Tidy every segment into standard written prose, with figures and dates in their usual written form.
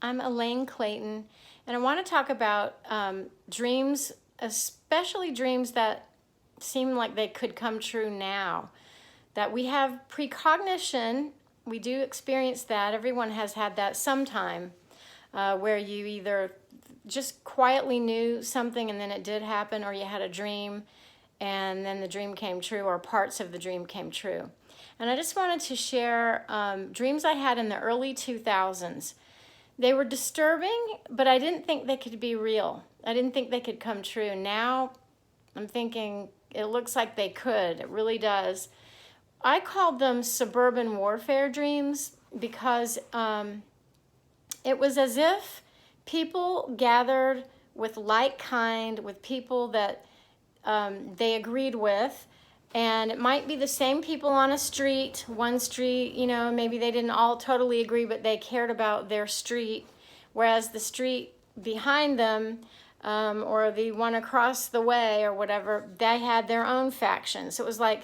I'm Elaine Clayton, and I want to talk about dreams, especially dreams that seem like they could come true now. That we have precognition, we do experience that. Everyone has had that sometime, where you either just quietly knew something and then it did happen, or you had a dream and then the dream came true, or parts of the dream came true. And I just wanted to share dreams I had in the early 2000s. They were disturbing, but I didn't think they could be real. I didn't think they could come true. Now I'm thinking it looks like they could. It really does. I called them suburban warfare dreams because it was as if people gathered with like kind, with people that they agreed with. And it might be the same people on a street, one street, maybe they didn't all totally agree, but they cared about their street. Whereas the street behind them, or the one across the way or whatever, they had their own factions. So it was like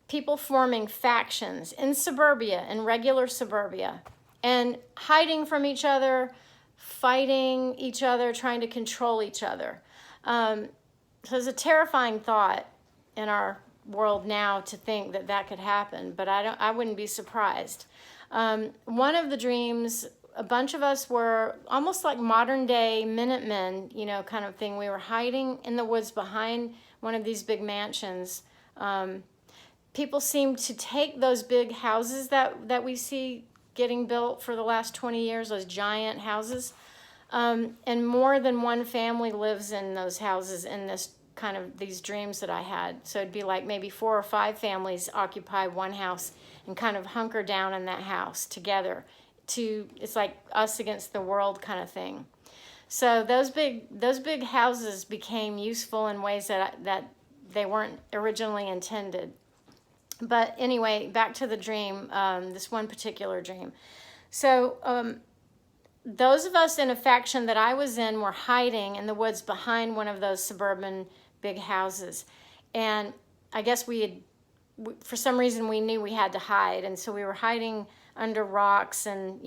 people forming factions in suburbia, in regular suburbia, and hiding from each other, fighting each other, trying to control each other. So it's a terrifying thought in our world now to think that that could happen, but I wouldn't be surprised. One of the dreams, a bunch of us were almost like modern day Minutemen, kind of thing. We were hiding in the woods behind one of these big mansions. People seem to take those big houses that we see getting built for the last 20 years, those giant houses, and more than one family lives in those houses in this kind of these dreams that I had. So it'd be like maybe 4 or 5 families occupy one house and kind of hunker down in that house together. It's like us against the world kind of thing. So those big houses became useful in ways that they weren't originally intended. But anyway, back to the dream, this one particular dream. So those of us in a faction that I was in were hiding in the woods behind one of those suburban big houses. And I guess for some reason we knew we had to hide. And so we were hiding under rocks and,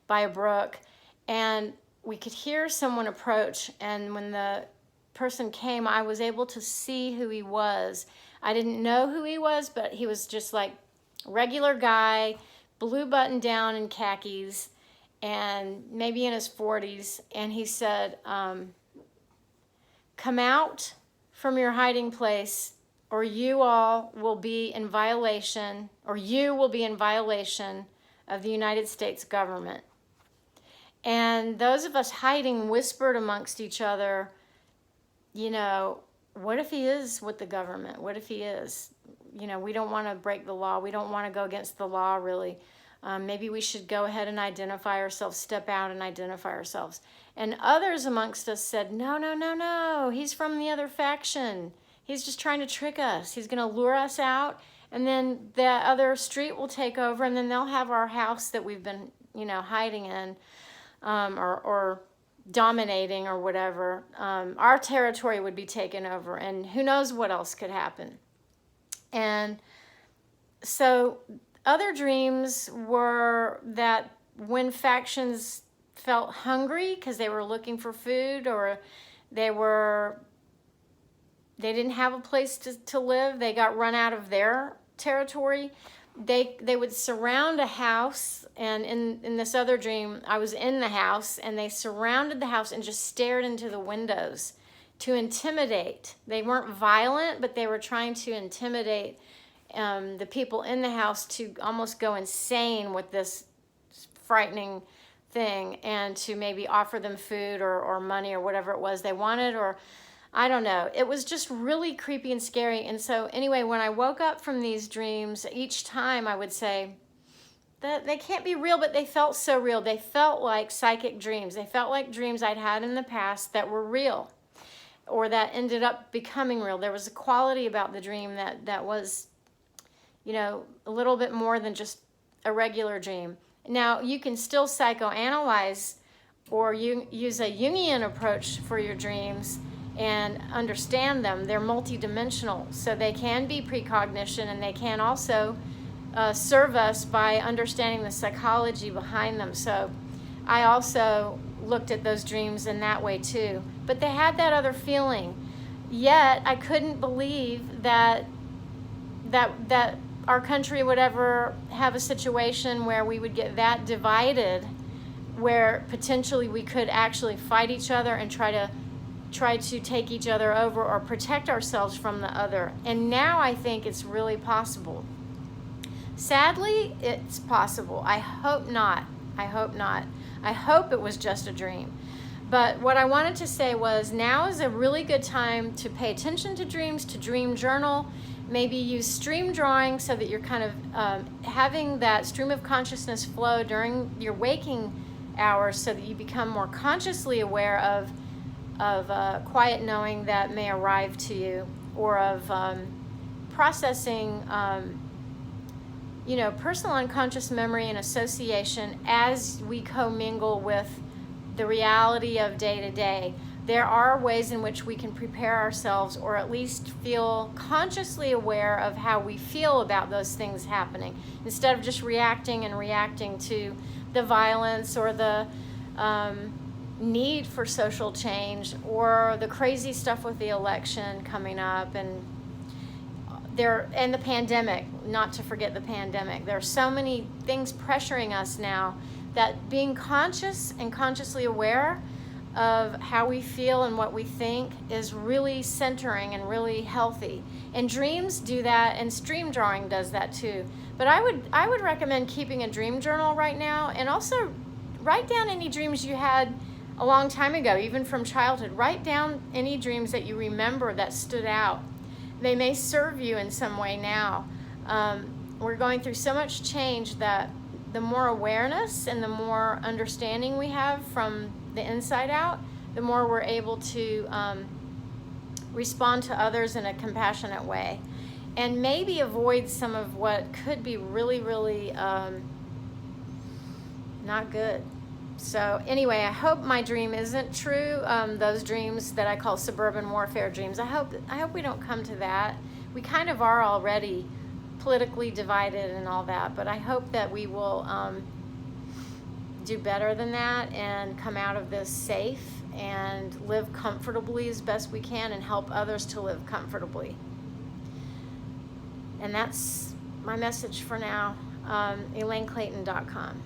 by a brook. And we could hear someone approach. And when the person came, I was able to see who he was. I didn't know who he was, but he was just like regular guy, blue button down and khakis, and maybe in his 40s. And he said, come out from your hiding place, or you will be in violation of the United States government. And those of us hiding whispered amongst each other, what if he is with the government? What if he is? We don't want to break the law. We don't want to go against the law, really. Maybe we should go ahead and identify ourselves, step out and identify ourselves. And others amongst us said, no, he's from the other faction. He's just trying to trick us. He's going to lure us out, and then the other street will take over, and then they'll have our house that we've been, hiding in, or dominating or whatever. Our territory would be taken over, and who knows what else could happen. And so other dreams were that when factions felt hungry because they were looking for food, or they didn't have a place to live, they got run out of their territory, they would surround a house. And in this other dream, I was in the house, and they surrounded the house and just stared into the windows to intimidate. They weren't violent, but they were trying to intimidate the people in the house to almost go insane with this frightening thing, and to maybe offer them food or money or whatever it was they wanted, or I don't know. It was just really creepy and scary. And so anyway, when I woke up from these dreams, each time I would say that they can't be real, but they felt so real. They felt like psychic dreams. They felt like dreams I'd had in the past that were real, or that ended up becoming real. There was a quality about the dream that was, a little bit more than just a regular dream. Now, you can still psychoanalyze or you use a Jungian approach for your dreams and understand them. They're multidimensional, so they can be precognition, and they can also serve us by understanding the psychology behind them. So I also looked at those dreams in that way too. But they had that other feeling. Yet I couldn't believe that our country would ever have a situation where we would get that divided, where potentially we could actually fight each other and try to take each other over or protect ourselves from the other. And now I think it's really possible. Sadly, it's possible. I hope not. I hope not. I hope it was just a dream. But what I wanted to say was, now is a really good time to pay attention to dreams, to dream journal, maybe use stream drawing so that you're kind of having that stream of consciousness flow during your waking hours, so that you become more consciously aware of quiet knowing that may arrive to you, or of processing personal unconscious memory and association as we commingle with the reality of day to day. There are ways in which we can prepare ourselves, or at least feel consciously aware of how we feel about those things happening, instead of just reacting to the violence or the need for social change, or the crazy stuff with the election coming up, and the pandemic, not to forget the pandemic. There are so many things pressuring us now, that being conscious and consciously aware of how we feel and what we think is really centering and really healthy. And dreams do that, and stream drawing does that too. But I would recommend keeping a dream journal right now, and also write down any dreams you had a long time ago, even from childhood. Write down any dreams that you remember that stood out. They may serve you in some way now. We're going through so much change that the more awareness and the more understanding we have from the inside out, the more we're able to respond to others in a compassionate way, and maybe avoid some of what could be really, really not good. So anyway, I hope my dream isn't true. Those dreams that I call suburban warfare dreams, I hope we don't come to that. We kind of are already politically divided and all that, but I hope that we will do better than that, and come out of this safe and live comfortably as best we can, and help others to live comfortably. And that's my message for now. ElaineClayton.com.